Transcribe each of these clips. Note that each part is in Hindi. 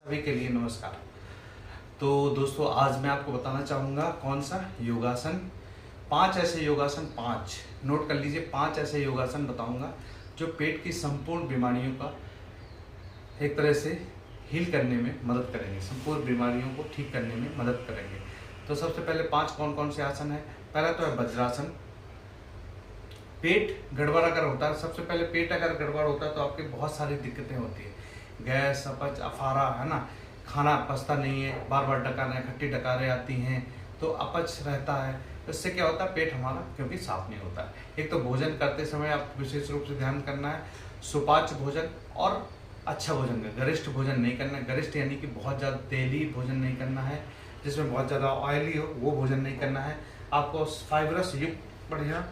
सभी के लिए नमस्कार। तो दोस्तों आज मैं आपको बताना चाहूँगा कौन सा योगासन, 5 ऐसे योगासन, 5 नोट कर लीजिए, 5 ऐसे योगासन बताऊँगा जो पेट की संपूर्ण बीमारियों का एक तरह से हील करने में मदद करेंगे, संपूर्ण बीमारियों को ठीक करने में मदद करेंगे। तो सबसे पहले 5 कौन कौन से आसन है। पहला तो है वज्रासन। पेट गड़बड़ अगर होता है, सबसे पहले पेट अगर गड़बड़ होता है तो आपके बहुत सारी दिक्कतें होती है, गैस, अपच, अफारा, है ना, खाना पचता नहीं है, बार बार डकारें, खट्टी डकारें आती हैं, तो अपच रहता है। इससे क्या होता है, पेट हमारा क्योंकि साफ नहीं होता है। एक तो भोजन करते समय आप विशेष रूप से ध्यान करना है, सुपाच्य भोजन और अच्छा भोजन का, गरिष्ठ भोजन नहीं करना है। गरिष्ठ यानी कि बहुत ज़्यादा तेली भोजन नहीं करना है, जिसमें बहुत ज़्यादा ऑयली हो वो भोजन नहीं करना है। आपको फाइबरस युक्त बढ़िया,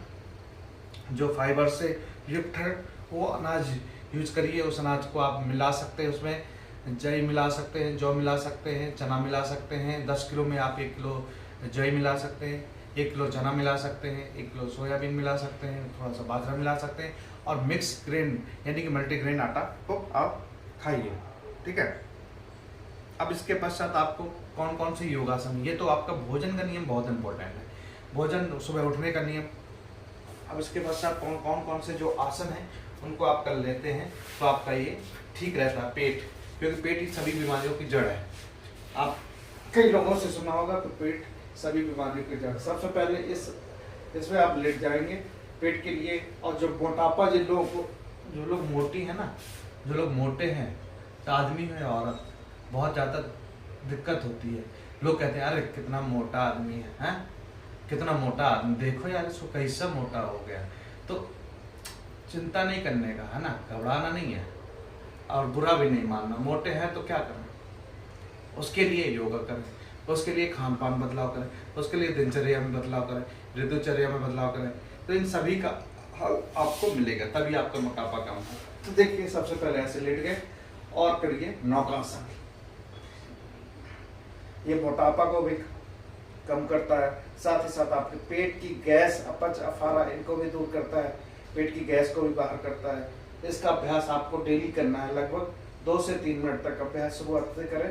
जो फाइबर से युक्त है वो अनाज यूज करिए। उस अनाज को आप मिला सकते हैं, उसमें जई मिला सकते हैं, जौ मिला सकते हैं, चना मिला सकते हैं। 10 किलो में आप 1 किलो जई मिला सकते हैं, 1 किलो चना मिला सकते हैं, 1 किलो सोयाबीन मिला सकते हैं, थोड़ा सा बाजरा मिला सकते हैं और मिक्स ग्रेन यानी कि मल्टीग्रेन आटा को आप खाइए, ठीक है। अब इसके पश्चात आपको कौन कौन से योगासन, ये तो आपका भोजन का नियम बहुत इंपॉर्टेंट है, भोजन सुबह उठने का नियम। अब इसके पश्चात कौन कौन से जो आसन हैं उनको आप कर लेते हैं तो आपका ये ठीक रहता है पेट, क्योंकि पेट ही सभी बीमारियों की जड़ है। आप कई लोगों से सुना होगा कि पेट सभी बीमारियों की जड़। सबसे पहले इसमें आप लेट जाएंगे पेट के लिए। और जो मोटापा, जो लोग मोटी है ना, जो लोग मोटे हैं, चाहे आदमी हो या औरत, बहुत ज़्यादा दिक्कत होती है। लोग कहते हैं अरे कितना मोटा आदमी है, कितना मोटा आदमी, देखो यार इसको कैसा मोटा हो गया। तो चिंता नहीं करने का, है ना, घबराना नहीं है और बुरा भी नहीं मानना। मोटे हैं तो क्या करें, उसके लिए योगा करें, उसके लिए खान पान बदलाव करें, उसके लिए दिनचर्या में बदलाव करें, ऋतुचर्या में बदलाव करें, तो इन सभी का हल आपको मिलेगा, तभी आपका मोटापा कम हो। तो देखिए सबसे पहले ऐसे लेट गए और करिए नौकासन। ये मोटापा को भी कम करता है, साथ ही साथ आपके पेट की गैस, अपच, अफारा इनको भी दूर करता है, पेट की गैस को भी बाहर करता है। इसका अभ्यास आपको डेली करना है, लगभग 2 से 3 मिनट तक अभ्यास शुरुआत से करें।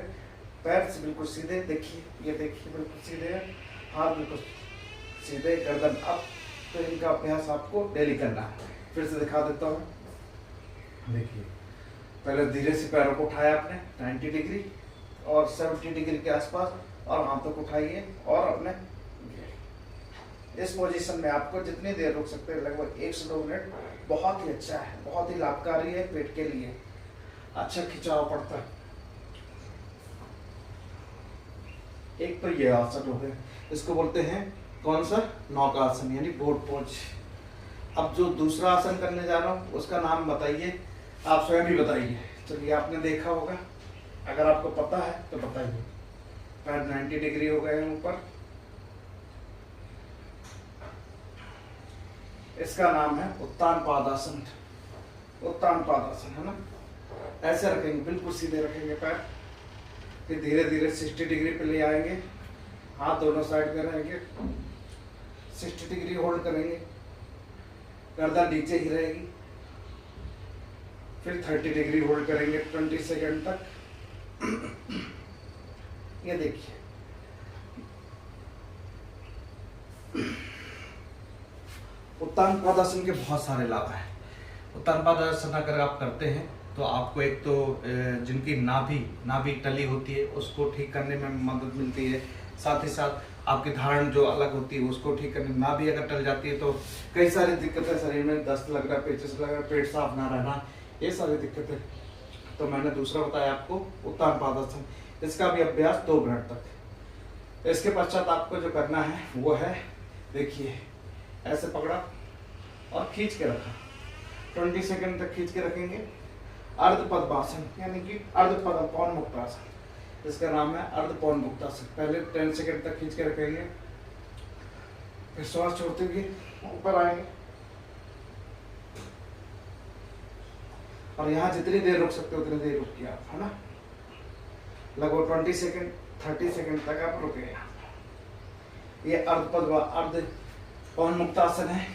पैर से बिल्कुल सीधे, देखिए ये देखिए बिल्कुल सीधे है, हाथ बिल्कुल सीधे, गर्दन अप। तो इनका अभ्यास आपको डेली करना है। फिर से दिखा देता हूँ, देखिए पहले धीरे से पैरों को उठाया आपने 90 डिग्री और 70 डिग्री के आसपास, और हाथों को उठाइए और अपने इस पोजीशन में आपको जितनी देर रुक सकते हैं, लगभग 1 से 2 मिनट, बहुत ही अच्छा है, बहुत ही लाभकारी है पेट के लिए, अच्छा खिंचाव पड़ता है। एक तो ये आसन हो गया, इसको बोलते हैं कौन सा, नौकासन यानी बोट पोज। अब जो दूसरा आसन करने जा रहा हूँ उसका नाम बताइए, आप स्वयं ही बताइए। चलिए आपने देखा होगा, अगर आपको पता है तो बताइए। पैर 90 डिग्री हो गए हैं ऊपर, इसका नाम है उत्तान पादासन। उत्तान पादासन, है ना। ऐसे रखेंगे, बिल्कुल सीधे रखेंगे पैर, फिर धीरे धीरे 60 डिग्री पे ले आएंगे, हाथ दोनों साइड में रहेंगे, 60 डिग्री होल्ड करेंगे, गर्दन नीचे ही रहेगी, फिर 30 डिग्री होल्ड करेंगे 20 सेकंड तक। ये देखिए उत्तान पादासन के बहुत सारे लाभ हैं। उत्तान पादासन अगर आप करते हैं तो आपको एक तो जिनकी नाभि टली होती है उसको ठीक करने में मदद मिलती है, साथ ही साथ आपकी धारण जो अलग होती है उसको ठीक करने में, नाभि अगर टल जाती है तो कई सारी दिक्कतें शरीर में, दस्त लग रहा है, पेचिस लग रहा है, पेट साफ ना रहना, ये सारी दिक्कतें। तो मैंने दूसरा बताया आपको उत्तान पादासन, इसका भी अभ्यास 2 मिनट तक। इसके पश्चात आपको जो करना है वो है, देखिए ऐसे पकड़ा और खींच के रखा, 20 सेकंड तक खींच के रखेंगे। अर्ध पद्मासन यानी कि अर्ध पौन मुक्तासन, इसका नाम है अर्ध पौन मुक्तासन। पहले 10 सेकंड तक खींच के रखेंगे, फिर श्वास छोड़ते हुए ऊपर आएंगे और यहाँ जितनी देर रुक सकते हो उतनी देर रुकिए आप, है ना। लगभग 20 सेकंड 30 सेकंड तक आप रुके। ये अर्ध पौन मुक्तासन है।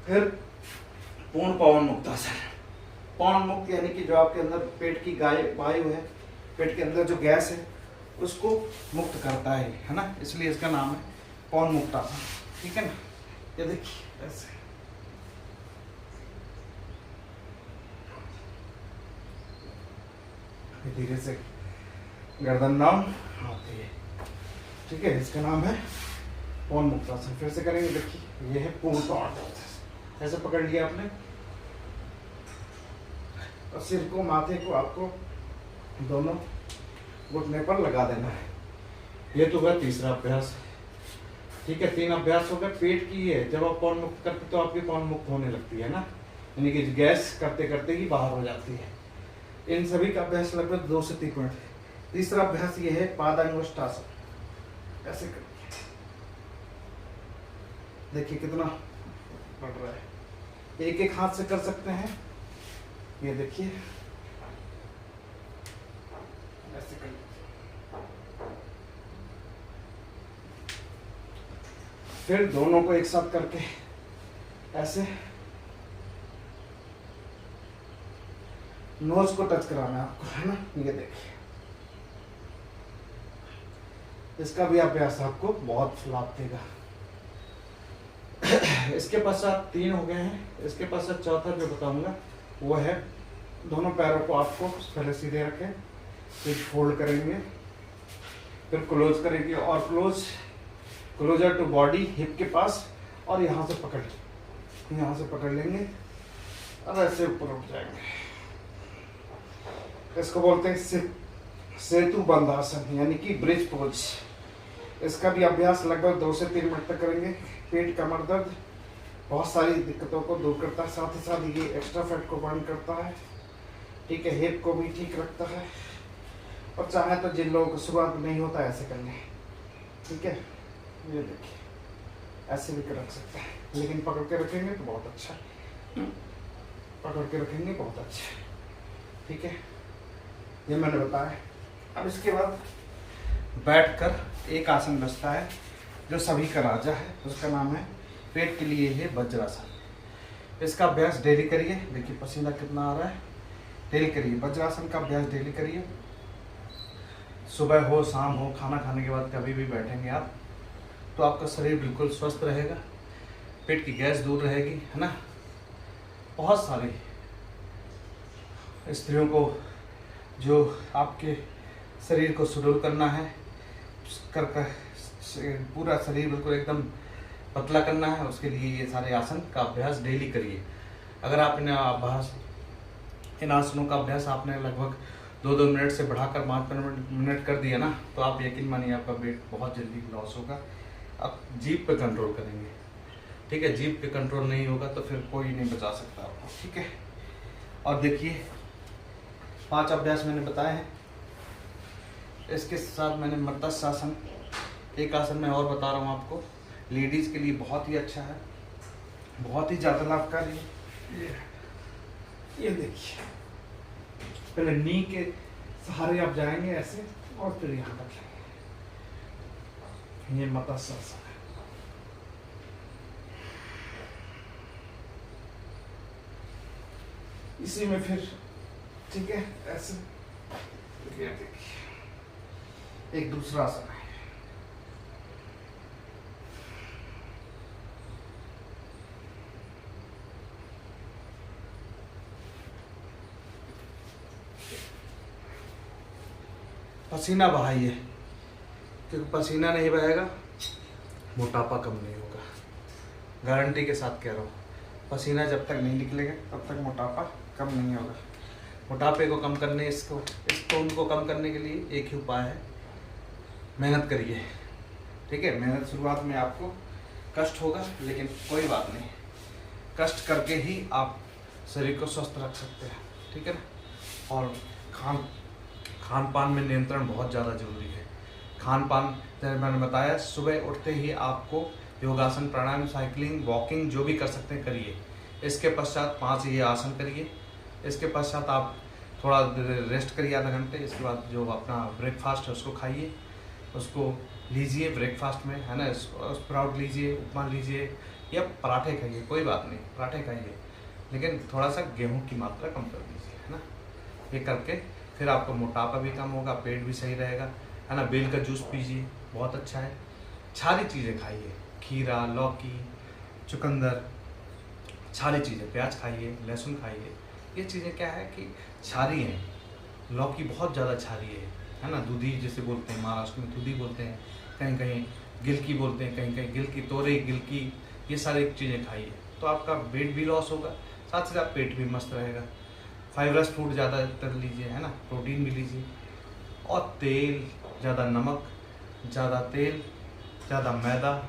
फिर पूर्ण पवन मुक्तासन। पवन मुक्त यानी कि जो आपके अंदर पेट की वायु है, पेट के अंदर जो गैस है उसको मुक्त करता है ना, इसलिए इसका नाम है पवन मुक्तासन। ठीक है ना, ये देखिए ऐसे धीरे से गर्दन डाउन आती है। ठीक है, इसका नाम है पवन मुक्तासन। फिर से करेंगे, देखिए ये है पूर्ण पवन। ऐसे पकड़ लिया आपने और सिर को, माथे को आपको दोनों घुटने पर लगा देना है। ये तो हुआ तीसरा अभ्यास। ठीक है, 3 अभ्यास हो गए। पेट की है, जब आप पवन मुक्त करते तो आपकी पवन मुक्त होने लगती है ना, यानी कि गैस करते करते ही बाहर हो जाती है। इन सभी का अभ्यास लगभग 2 से 3 मिनट। तीसरा अभ्यास ये है पादांगुष्ठासन। ऐसे कर देखिए कितना बढ़ रहा है। एक एक हाथ से कर सकते हैं, ये देखिए ऐसे कर। फिर दोनों को एक साथ करके ऐसे नोज को टच कराना है आपको, है ना। ये देखिए, इसका भी अभ्यास आपको बहुत लाभ देगा। इसके पश्चात 3 हो गए हैं। इसके पश्चात चौथा जो बताऊंगा वो है, दोनों पैरों को आपको पहले सीधे रखें, फिर फोल्ड करेंगे, फिर क्लोज करेंगे और क्लोजर टू बॉडी, हिप के पास, और यहाँ से पकड़ लेंगे और ऐसे ऊपर उठ जाएंगे। इसको बोलते हैं सेतु बंधासन, यानी कि ब्रिज पोज। इसका भी अभ्यास लगभग 2 से 3 मिनट तक करेंगे। पेट, कमर दर्द, बहुत सारी दिक्कतों को दूर करता है, साथ ही साथ ये एक्स्ट्रा फैट को बर्न करता है। ठीक है, हिप को भी ठीक रखता है। और चाहे तो जिन लोगों को शुरुआत नहीं होता ऐसे करने, ठीक है, ये देखिए ऐसे भी रख सकते हैं, लेकिन पकड़ के रखेंगे तो बहुत अच्छा, पकड़ के रखेंगे बहुत अच्छा। ठीक है, ये मैंने बताया। अब इसके बाद बैठकर एक आसन बचता है जो सभी का राजा है, उसका नाम है, पेट के लिए है वज्रासन। इसका अभ्यास डेली करिए। देखिए पसीना कितना आ रहा है, डेली करिए। वज्रासन का अभ्यास डेली करिए, सुबह हो शाम हो, खाना खाने के बाद कभी भी बैठेंगे आप तो आपका शरीर बिल्कुल स्वस्थ रहेगा, पेट की गैस दूर रहेगी, है ना। बहुत सारी स्त्रियों को जो आपके शरीर को सुडौल करना है, पूरा शरीर बिल्कुल एकदम पतला करना है, उसके लिए ये सारे आसन का अभ्यास डेली करिए। अगर आप इन आसनों का अभ्यास आपने लगभग 2-2 मिनट से बढ़ाकर 5 मिनट कर दिया ना, तो आप यकीन मानिए आपका वेट बहुत जल्दी लॉस होगा। आप जीभ पे कंट्रोल करेंगे। ठीक है, जीभ पे कंट्रोल नहीं होगा तो फिर कोई नहीं बचा सकता आपको। ठीक है, और देखिए 5 अभ्यास मैंने बताए हैं। इसके साथ मैंने मत्स्यासन, एक आसन मैं और बता रहा हूँ आपको, लेडीज़ के लिए बहुत ही अच्छा है, बहुत ही ज़्यादा लाभकारी है। ये देखिए, पहले नी के सहारे आप जाएंगे ऐसे और फिर यहाँ रखेंगे। ये मत्स्यासन है। इसी में फिर ठीक है ऐसे देखिए, एक दूसरा आसन है। पसीना बहाइए, क्योंकि पसीना नहीं बहेगा मोटापा कम नहीं होगा। गारंटी के साथ कह रहा हूँ, पसीना जब तक नहीं निकलेगा तब तक मोटापा कम नहीं होगा। मोटापे को कम करने, इस टोन को कम करने के लिए एक ही उपाय है, मेहनत करिए। ठीक है, मेहनत शुरुआत में आपको कष्ट होगा, लेकिन कोई बात नहीं, कष्ट करके ही आप शरीर को स्वस्थ रख सकते हैं। ठीक है ना। और खान पान में नियंत्रण बहुत ज़्यादा जरूरी है। खान पान जैसे मैंने बताया, सुबह उठते ही आपको योगासन, प्राणायाम, साइकिलिंग, वॉकिंग जो भी कर सकते हैं करिए। इसके पश्चात 5 ये आसन करिए। इसके पश्चात आप थोड़ा रेस्ट करिए आधा घंटे। इसके बाद जो अपना ब्रेकफास्ट है उसको खाइए, उसको लीजिए ब्रेकफास्ट में, है ना। स्प्राउट लीजिए, उपमा लीजिए या पराठे खाइए, कोई बात नहीं, पराठे खाइए। लेकिन थोड़ा सा गेहूं की मात्रा कम कर दीजिए, है ना। ये करके फिर आपका मोटापा भी कम होगा, पेट भी सही रहेगा, है ना। बेल का जूस पीजिए, बहुत अच्छा है। सारी चीज़ें खाइए, खीरा, लौकी, चुकंदर, सारी चीज़ें, प्याज खाइए, लहसुन खाइए। ये चीज़ें क्या है कि क्षारीय हैं, लौकी बहुत ज़्यादा क्षारीय है ना। दूधी जिसे बोलते हैं, महाराष्ट्र में दूधी बोलते हैं, कहीं कहीं गिलकी बोलते हैं, कहीं कहीं गिलकी, तोरई, गिलकी, ये सारी चीज़ें खाइए तो आपका वेट भी लॉस होगा, साथ ही साथ पेट भी मस्त रहेगा। फाइबरस फूड ज़्यादातर लीजिए, है ना, प्रोटीन भी लीजिए। और तेल, ज़्यादा नमक, ज़्यादा तेल, ज़्यादा मैदा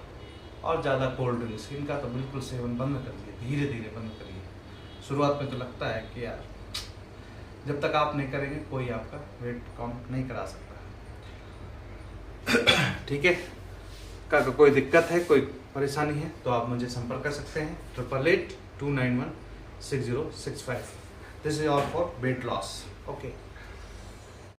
और ज़्यादा कोल्ड ड्रिंक्स, इनका तो बिल्कुल सेवन बंद करिए, धीरे धीरे बंद करिए। शुरुआत में तो लगता है कि यार जब तक आप नहीं करेंगे कोई आपका वेट कम नहीं करा सकता। ठीक है, का कोई दिक्कत है, कोई परेशानी है तो आप मुझे संपर्क कर सकते हैं 8882916065। This is all for weight loss. Okay.